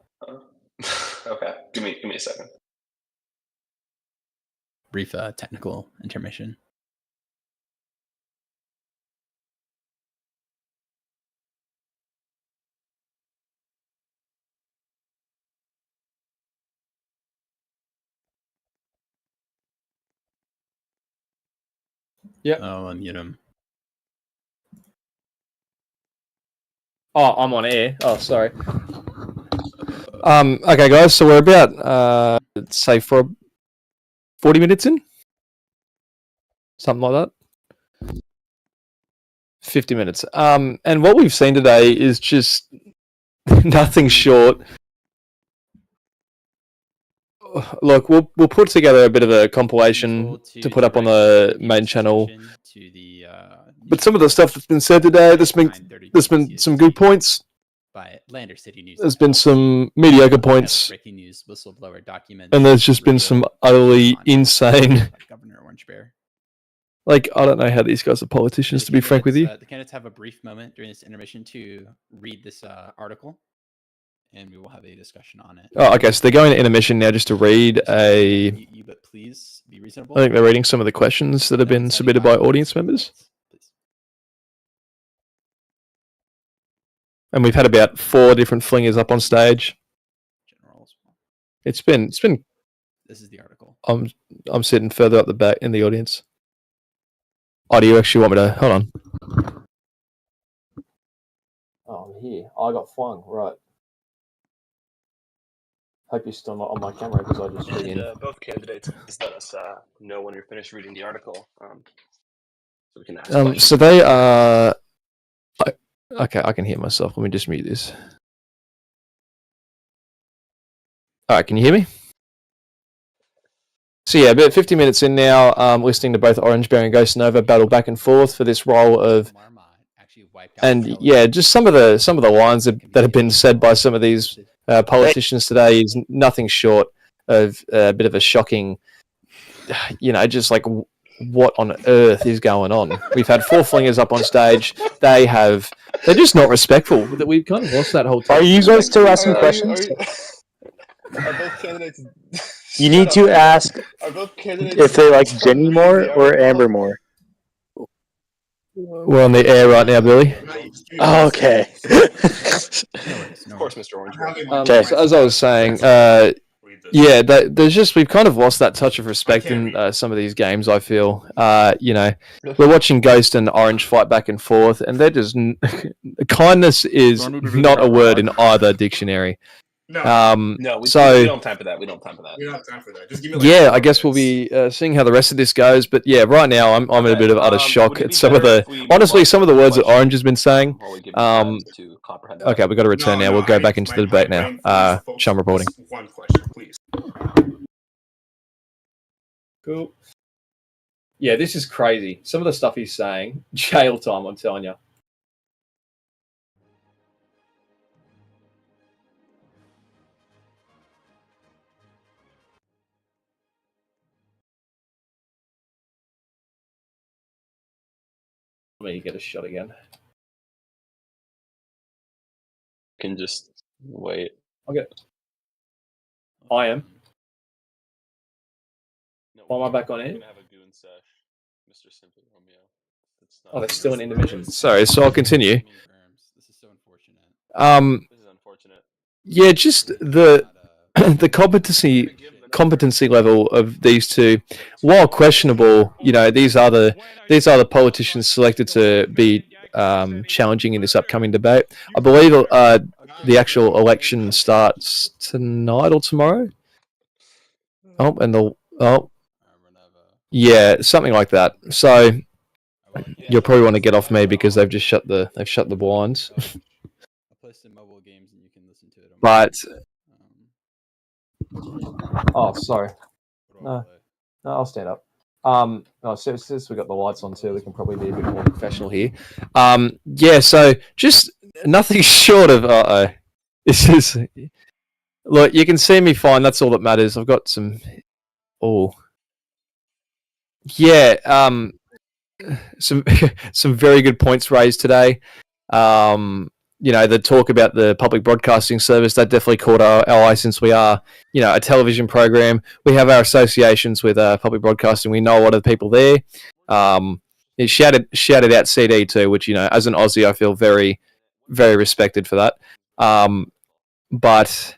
Okay, give me a second. Brief technical intermission. Yeah. Oh, unmute him. Oh, I'm on air. Oh, sorry. Okay, guys. So we're about say for 40 minutes in, something like that. 50 minutes. And what we've seen today is just nothing short. Look, we'll put together a bit of a compilation to put up on the main channel. But some of the stuff that's been said today, there's been some good points. By Lander City News. There's been some mediocre points, breaking news whistleblower documents, and there's just been some utterly insane. Governor Orange Bear. Like, I don't know how these guys are politicians, to be frank with you. The candidates have a brief moment during this intermission to read this article, and we will have a discussion on it. Oh, okay, so they're going to intermission now just to read a... But please be reasonable. I think they're reading some of the questions that have been submitted by audience members. And we've had about 4 different flingers up on stage. It's been. This is the article. I'm sitting further up the back in the audience. Oh, do you actually want me to? Hold on. Oh, I'm here. I got flung. Right. Hope you're still not on my camera because I just flew in. Both candidates let us know when you're finished reading the article, so we can ask. So they are. Okay, I can hear myself. Let me just mute this. All right, can you hear me? So yeah, about 50 minutes in now, listening to both Orange Bear and Ghost Nova battle back and forth for this role of, and yeah, just some of the lines that have been said by some of these politicians today is nothing short of a bit of a shocking, just like what on earth is going on. We've had 4 flingers up on stage. They're just not respectful. That we've kind of lost that whole time. Are you guys still asking questions? Are both candidates? You need to ask if they like Jenny more or Amber more. We're on the air right now, Billy. Oh, okay. Of course, Mr. Orange. Okay. So as I was saying, yeah, we've kind of lost that touch of respect in some of these games. I feel, we're watching Ghost and Orange fight back and forth, and they're just kindness is not a word in either dictionary. No, no, we don't have time for that. We don't have time for that. We don't have time for that. Just give me I guess we'll be seeing how the rest of this goes. But yeah, right now I'm in a bit of utter shock at some of the words that Orange has been saying. Okay, we've got to return now. We'll go back into the debate now. Chum reporting. One question, please. Cool. Yeah, this is crazy. Some of the stuff he's saying, jail time. I'm telling you. Let me get a shot again. Can just wait. Okay. I am. Why am I back on air? Have a goon sesh, Mr. Simply Romeo. Oh, they're still in intermission. Sorry, so I'll continue. This is so unfortunate. This is unfortunate. Yeah, just the competency level of these two, while questionable, these are the politicians selected to be challenging in this upcoming debate. I believe the actual election starts tonight or tomorrow. Yeah, something like that. So you'll probably want to get off me because they've just shut the blinds. But oh, sorry. No, I'll stand up. Since we've got the lights on too, we can probably be a bit more professional here. Yeah, so just nothing short of this is. Look, you can see me fine. That's all that matters. I've got some. Oh, yeah. Some very good points raised today. The talk about the public broadcasting service, that definitely caught our eye since we are, a television program. We have our associations with public broadcasting. We know a lot of the people there. It shouted out CD too, which, as an Aussie, I feel very, very respected for that. But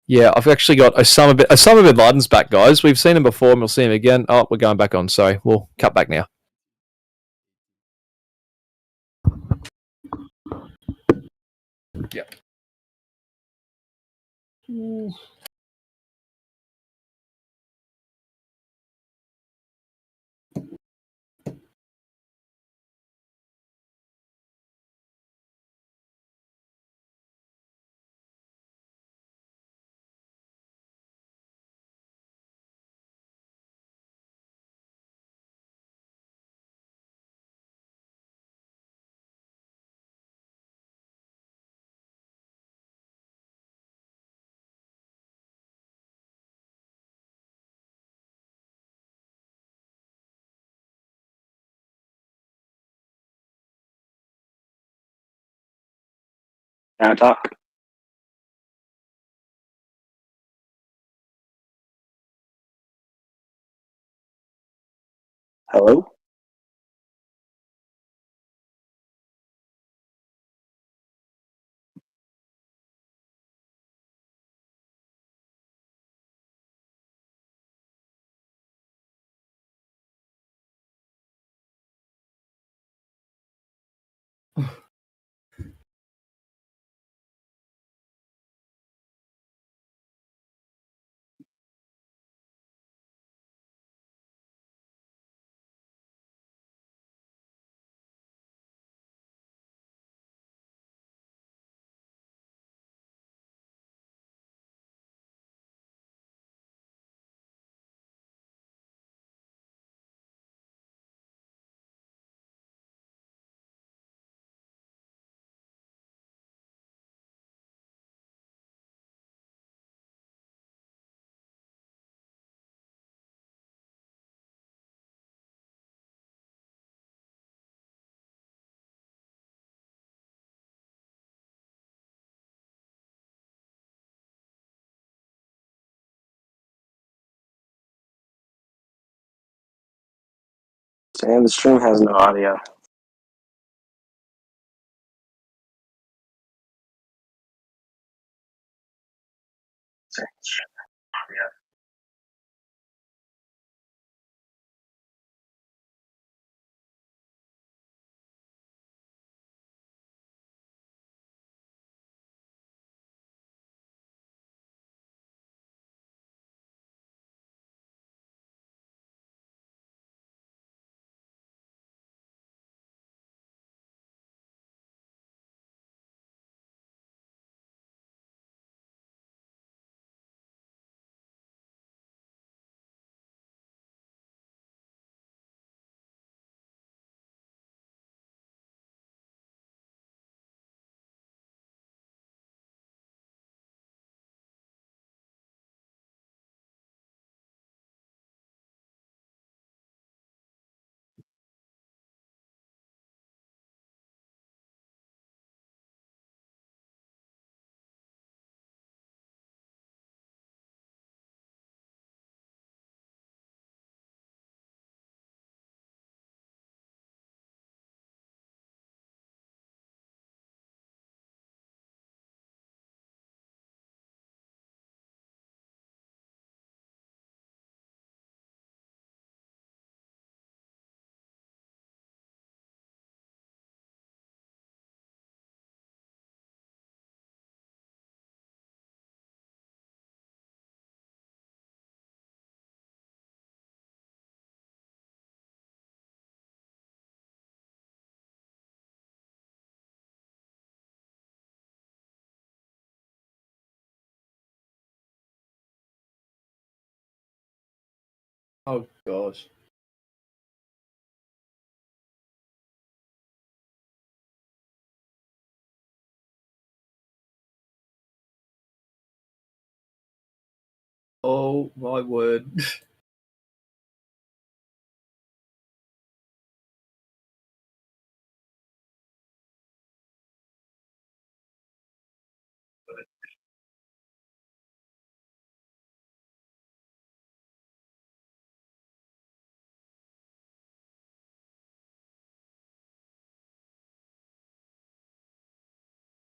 yeah, I've actually got Osama bin Laden's back, guys. We've seen him before and we'll see him again. Oh, we're going back on. Sorry, we'll cut back now. Yep. Now talk. Hello? Sam, the stream has no audio. Oh gosh. Oh my word.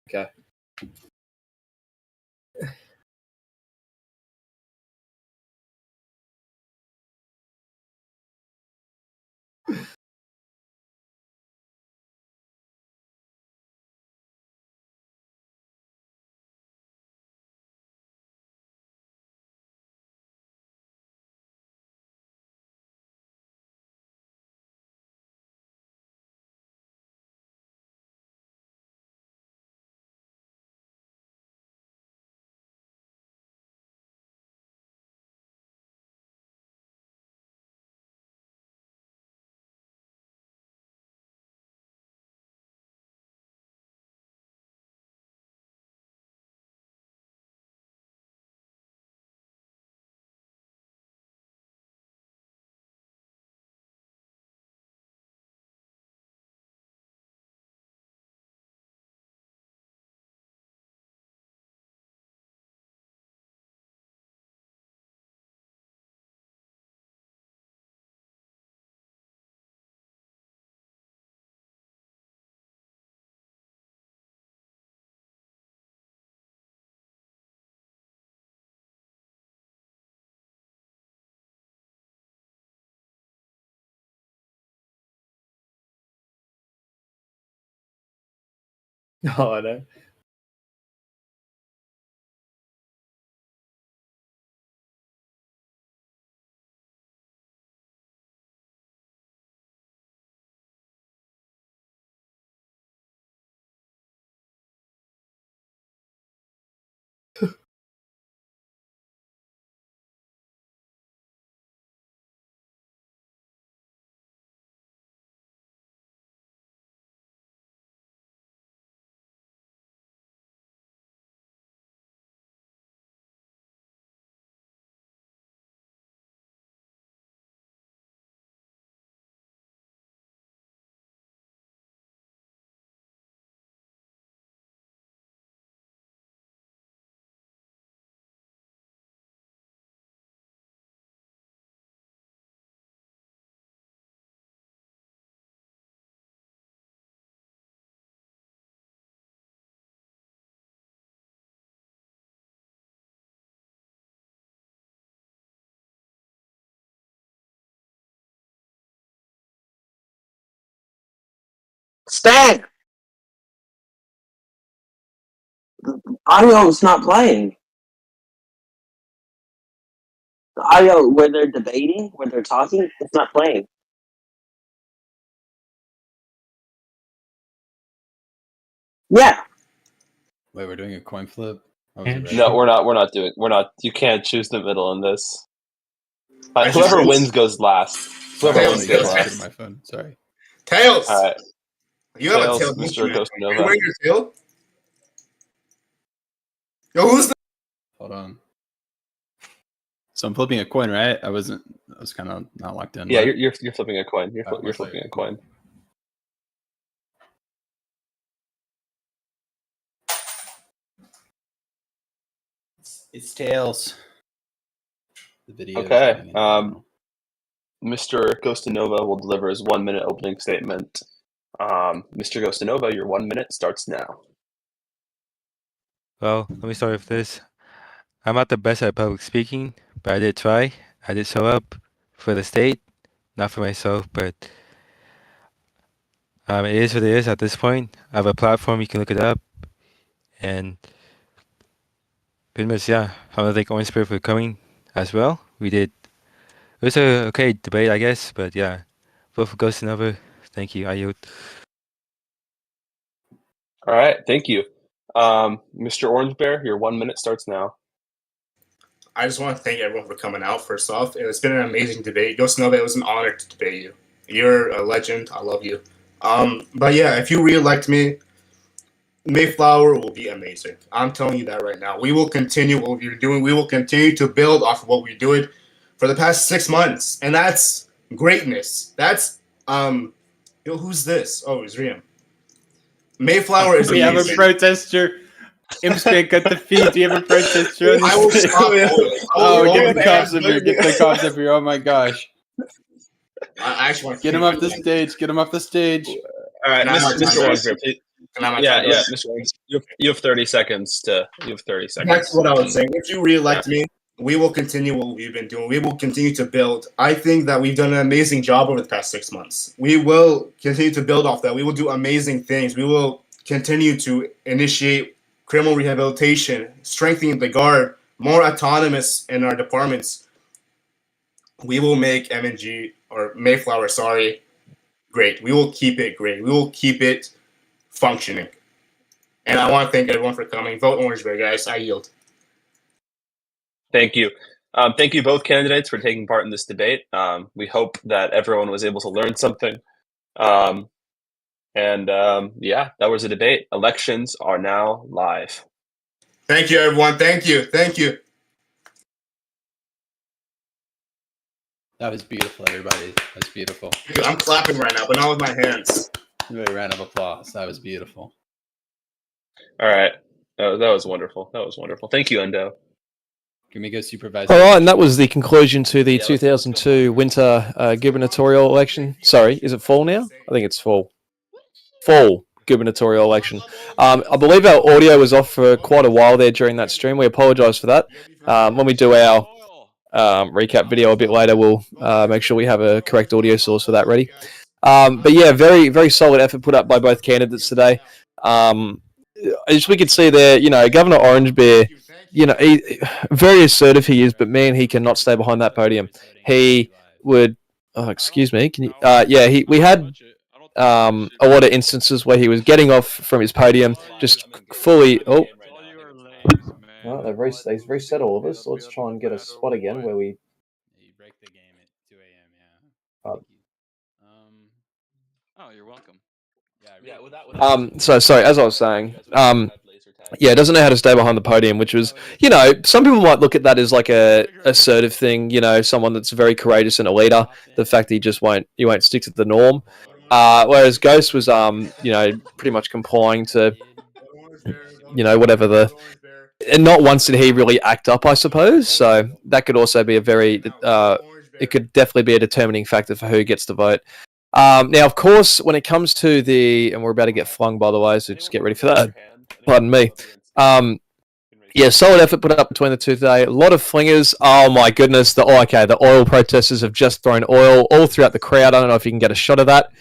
Okay. Oh, I know. Stan! Audio's not playing. The audio where they're debating, where they're talking, it's not playing. Yeah. Wait, we're doing a coin flip? No, we're not doing. We're not. You can't choose the middle in this. I Whoever just- wins goes last. Whoever Tails, wins Tails, goes Tails. last. My phone. Sorry. Tails! All right. You have Tails, a tail. Mr. Are you Costanova. wearing your tail? Yo, who's the... Hold on. So I'm flipping a coin, right? I was kind of not locked in. Yeah, What? you're flipping a coin. You're Oh, flipping a coin. It's tails. The video. Okay. Mr. Costanova will deliver his 1 minute opening statement. Mr. Costanova, your 1 minute starts now. Well, let me start with this. I'm not the best at public speaking, but I did try. I did show up for the state, not for myself, but it is what it is at this point. I have a platform, you can look it up. And pretty much, yeah, I want to thank Orange Spirit for coming as well. It was a okay debate, I guess, but yeah, vote for Ghost and Over. Thank you. I yield. All right. Thank you. Mr. Orange Bear, your 1 minute starts now. I just want to thank everyone for coming out, first off. It's been an amazing debate. Ghost Nova, it was an honor to debate you. You're a legend. I love you. But yeah, if you re-elect me, Mayflower will be amazing. I'm telling you that right now. We will continue what we're doing. We will continue to build off of what we're doing for the past 6 months. And that's greatness. That's, who's this? Oh, it's Riam. Mayflower is We have a amazing. protester. Imspan cut the feed. Do you have a protester on I will this? stop. Oh, get the cops up here. Get the cops up here. Oh my gosh. I actually want to Get him off the stage. Get him off the stage. All right, Can I have my Mr. time Orange back? Bear. Can I have my Yeah, time yeah, back? Mr. Orange. You have 30 seconds to. You have 30 seconds. That's what I was saying. If you re-elect me, we will continue what we've been doing. We will continue to build. I think that we've done an amazing job over the past 6 months. We will continue to build off that. We will do amazing things. We will continue to initiate criminal rehabilitation, strengthening the guard, more autonomous in our departments. We will make MNG, or Mayflower, sorry, great. We will keep it great. We will keep it functioning. And I want to thank everyone for coming. Vote Orange Bear, guys. I yield. Thank you. Thank you both candidates for taking part in this debate. We hope that everyone was able to learn something. Yeah, that was a debate. Elections are now live. Thank you, everyone. Thank you. Thank you. That was beautiful, everybody. That was beautiful. Dude, I'm clapping right now, but not with my hands. Really, round of applause. That was beautiful. All right. That was wonderful. That was wonderful. Thank you, Endo. Can we go supervisor? All right, and that was the conclusion to the 2002 winter gubernatorial election. Sorry, is it fall now? I think it's fall. Fall gubernatorial election. I believe our audio was off for quite a while there during that stream. We apologise for that. When we do our recap video a bit later, we'll make sure we have a correct audio source for that ready. But yeah, very, very solid effort put up by both candidates today. as we could see there, Governor Orange Bear, very assertive he is, but man, he cannot stay behind that podium. He would, oh, excuse me, can you, we had a lot of instances where he was getting off from his podium, just fully, Well, they've reset all of us, so let's try and get a spot again where we... You break the game at 2 a.m., yeah. Oh, you're welcome. So sorry, as I was saying, doesn't know how to stay behind the podium, which was, some people might look at that as like a assertive thing, someone that's very courageous and a leader. The fact that he won't stick to the norm. Whereas Ghost was, pretty much complying to, whatever and not once did he really act up, I suppose. So that could also be it could definitely be a determining factor for who gets to vote. Now, of course, when it comes to and we're about to get flung, by the way, so just get ready for that. Pardon me. Solid effort put up between the two today. A lot of flingers. Oh my goodness. The oil protesters have just thrown oil all throughout the crowd. I don't know if you can get a shot of that.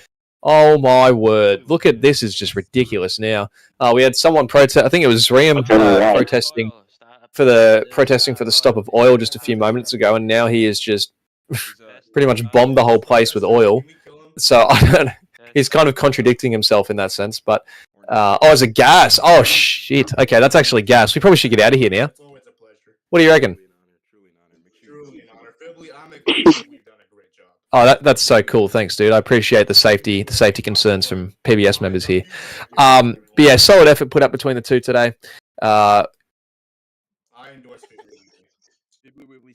Oh my word. Look at this, is just ridiculous now. We had someone protest, I think it was Zriam protesting for the stop of oil just a few moments ago, and now he is just pretty much bombed the whole place with oil. So I don't know. He's kind of contradicting himself in that sense, but is it gas? Oh shit. Okay, that's actually gas. We probably should get out of here now. What do you reckon? Oh, that's so cool. Thanks, dude. I appreciate the safety concerns from PBS members here. But yeah, solid effort put up between the two today. There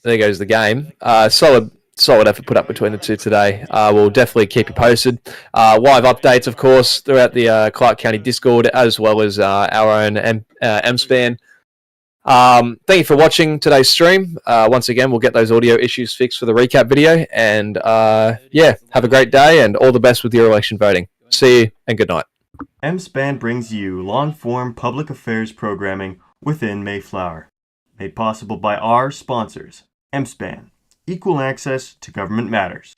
goes the game. Solid effort put up between the two today. We'll definitely keep you posted. Live updates, of course, throughout the Clark County Discord, as well as our own MSpan. Thank you for watching today's stream. Once again, we'll get those audio issues fixed for the recap video. And have a great day and all the best with your election voting. See you and good night. MSpan brings you long-form public affairs programming within Mayflower. Made possible by our sponsors, MSpan, Equal Access to Government Matters.